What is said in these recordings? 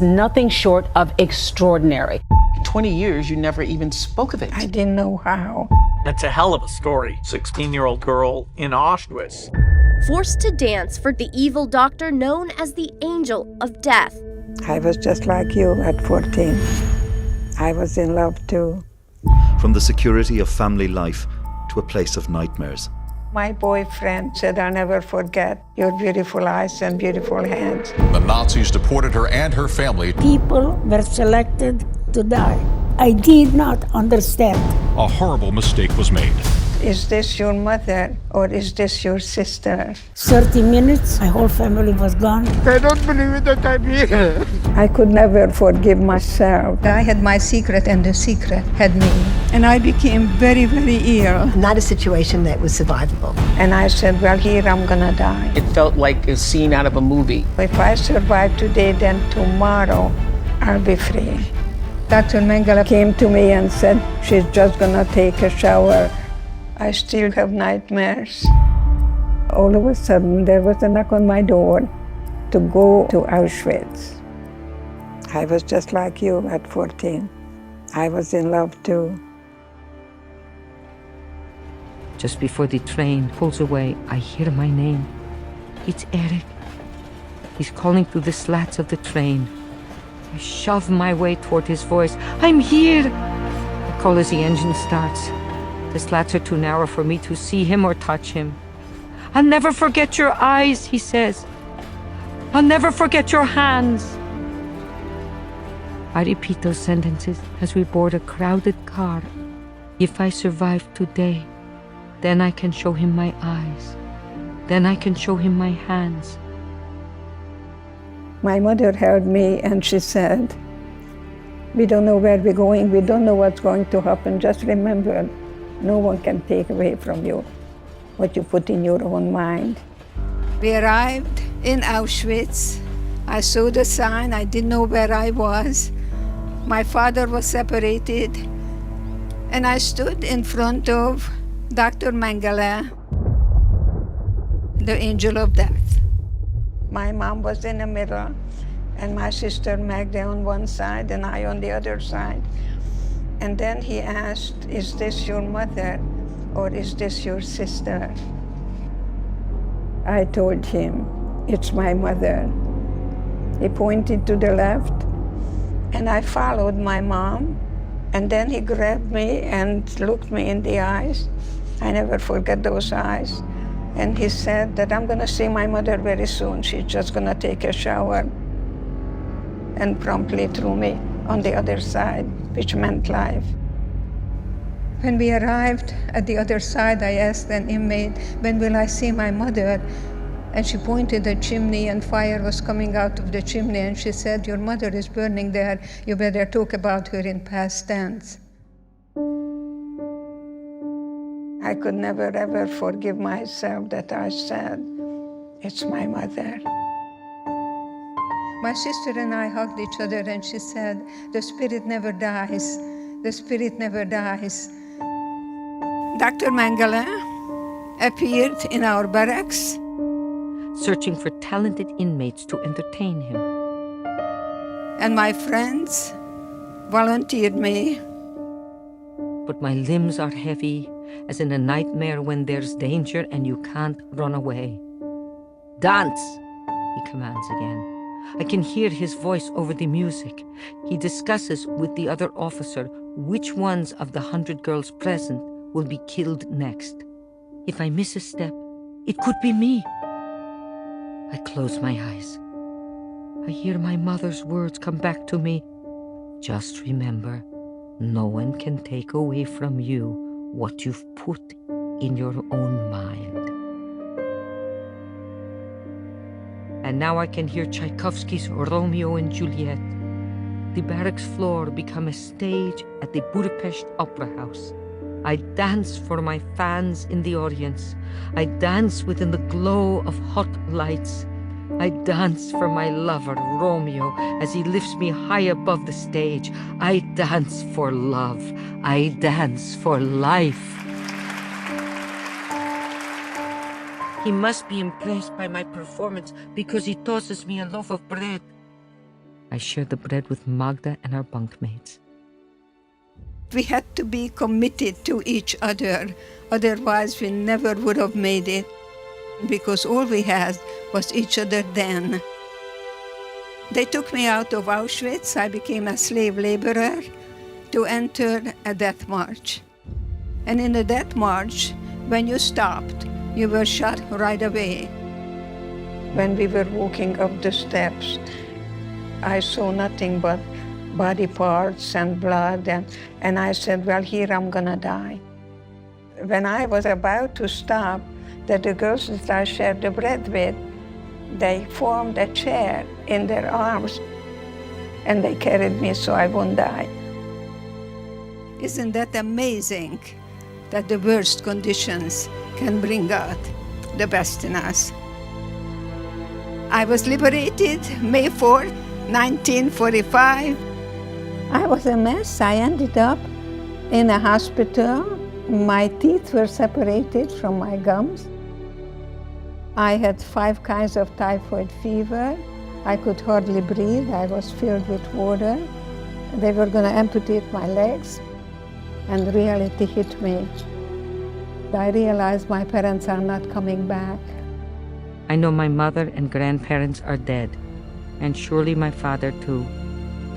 Nothing short of extraordinary. 20 years, you never even spoke of it. I didn't know how. That's a hell of a story. 16-year-old girl in Auschwitz. Forced to dance for the evil doctor known as the Angel of Death. I was just like you at 14. I was in love too. From the security of family life to a place of nightmares. My boyfriend said, I'll never forget your beautiful eyes and beautiful hands. The Nazis deported her and her family. People were selected to die. I did not understand. A horrible mistake was made. Is this your mother or is this your sister? 30 minutes, my whole family was gone. I don't believe it that I'm here. I could never forgive myself. I had my secret and the secret had me. And I became very, very ill. Not a situation that was survivable. And I said, well, here I'm gonna die. It felt like a scene out of a movie. If I survive today, then tomorrow I'll be free. Dr. Mengele came to me and said, she's just gonna take a shower. I still have nightmares. All of a sudden, there was a knock on my door to go to Auschwitz. I was just like you at 14. I was in love too. Just before the train pulls away, I hear my name. It's Eric. He's calling through the slats of the train. I shove my way toward his voice. I'm here! I call as the engine starts. The slats are too narrow for me to see him or touch him. I'll never forget your eyes, he says. I'll never forget your hands. I repeat those sentences as we board a crowded car. If I survive today, then I can show him my eyes. Then I can show him my hands. My mother held me and she said, we don't know where we're going, we don't know what's going to happen, just remember, no one can take away from you what you put in your own mind. We arrived in Auschwitz. I saw the sign, I didn't know where I was. My father was separated, and I stood in front of Dr. Mengele, the Angel of Death. My mom was in the middle, and my sister Magda on one side, and I on the other side. And then he asked, is this your mother or is this your sister? I told him, it's my mother. He pointed to the left, and I followed my mom, and then he grabbed me and looked me in the eyes. I never forget those eyes. And he said that I'm gonna see my mother very soon. She's just gonna take a shower. And promptly threw me on the other side, which meant life. When we arrived at the other side, I asked an inmate, when will I see my mother? And she pointed at the chimney and fire was coming out of the chimney, and she said, your mother is burning there, you better talk about her in past tense. I could never ever forgive myself that I said, it's my mother. My sister and I hugged each other and she said, the spirit never dies, the spirit never dies. Dr. Mengele appeared in our barracks, searching for talented inmates to entertain him. And my friends volunteered me. But my limbs are heavy, as in a nightmare when there's danger and you can't run away. Dance, he commands again. I can hear his voice over the music. He discusses with the other officer which ones of the 100 girls present will be killed next. If I miss a step, it could be me. I close my eyes. I hear my mother's words come back to me. Just remember, no one can take away from you what you've put in your own mind. And now I can hear Tchaikovsky's Romeo and Juliet. The barracks floor become a stage at the Budapest Opera House. I dance for my fans in the audience. I dance within the glow of hot lights. I dance for my lover, Romeo, as he lifts me high above the stage. I dance for love. I dance for life. He must be impressed by my performance because he tosses me a loaf of bread. I shared the bread with Magda and our bunkmates. We had to be committed to each other, otherwise we never would have made it, because all we had was each other then. They took me out of Auschwitz. I became a slave laborer to enter a death march. And in the death march, when you stopped, you were shot right away. When we were walking up the steps, I saw nothing but body parts and blood, and I said, well, here I'm gonna die. When I was about to stop, the girls that I shared the bread with, they formed a chair in their arms, and they carried me so I won't die. Isn't that amazing that the worst conditions can bring out the best in us? I was liberated May 4th, 1945. I was a mess. I ended up in a hospital. My teeth were separated from my gums. I had 5 kinds of typhoid fever. I could hardly breathe. I was filled with water. They were going to amputate my legs, and reality hit me. I realized my parents are not coming back. I know my mother and grandparents are dead, and surely my father too.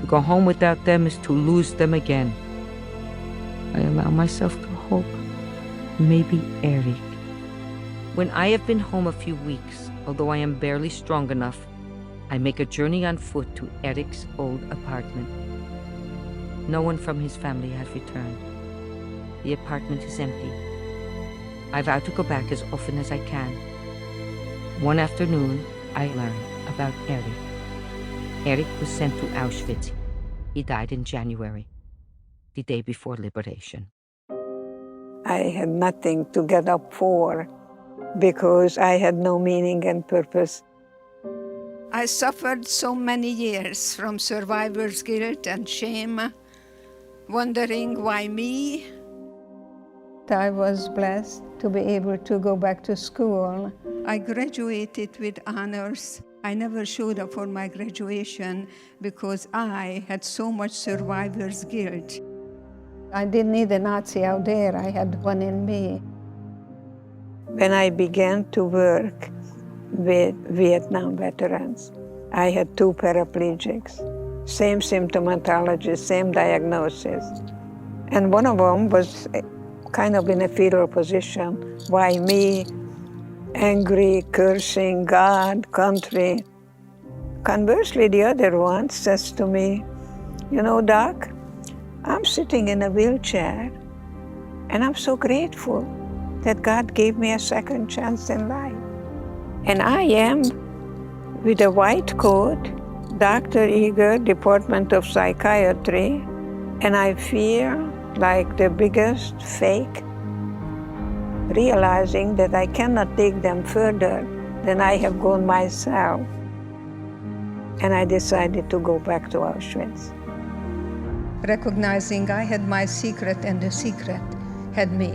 To go home without them is to lose them again. I allow myself to hope, maybe Eric. When I have been home a few weeks, although I am barely strong enough, I make a journey on foot to Eric's old apartment. No one from his family has returned. The apartment is empty. I vow to go back as often as I can. One afternoon, I learned about Eric. Eric was sent to Auschwitz. He died in January, the day before liberation. I had nothing to get up for because I had no meaning and purpose. I suffered so many years from survivor's guilt and shame, wondering why me. I was blessed to be able to go back to school. I graduated with honors. I never showed up for my graduation because I had so much survivor's guilt. I didn't need a Nazi out there. I had one in me. When I began to work with Vietnam veterans, I had 2 paraplegics, same symptomatology, same diagnosis. And one of them was kind of in a fetal position. Why me? Angry, cursing God, country. Conversely, the other one says to me, you know, Doc, I'm sitting in a wheelchair, and I'm so grateful that God gave me a second chance in life. And I am, with a white coat, Dr. Eger, Department of Psychiatry, and I feel like the biggest fake, realizing that I cannot take them further than I have gone myself. And I decided to go back to Auschwitz. Recognizing I had my secret and the secret had me.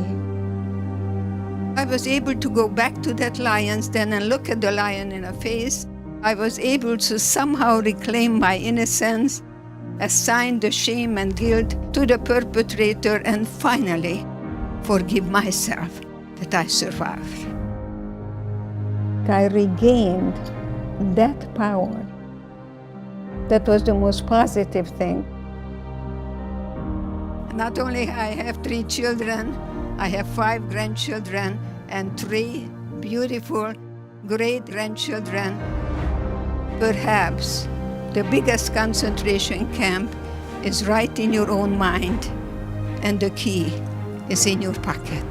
I was able to go back to that lion's den and look at the lion in the face. I was able to somehow reclaim my innocence, assign the shame and guilt to the perpetrator, and finally forgive myself that I survived. I regained that power. That was the most positive thing. Not only I have 3 children, I have 5 grandchildren and 3 beautiful great-grandchildren. Perhaps the biggest concentration camp is right in your own mind, and the key is in your pocket.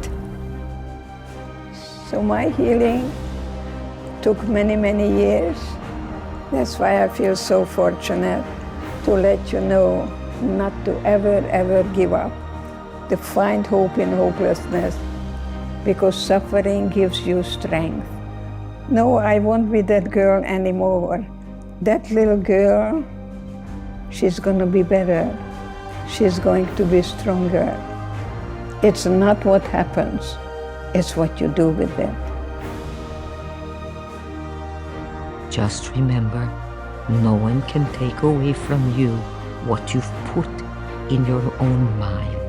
So my healing took many, many years. That's why I feel so fortunate to let you know not to ever, ever give up, to find hope in hopelessness, because suffering gives you strength. No, I won't be that girl anymore. That little girl, she's going to be better. She's going to be stronger. It's not what happens, it's what you do with it. Just remember, No one can take away from you what you've put in your own mind.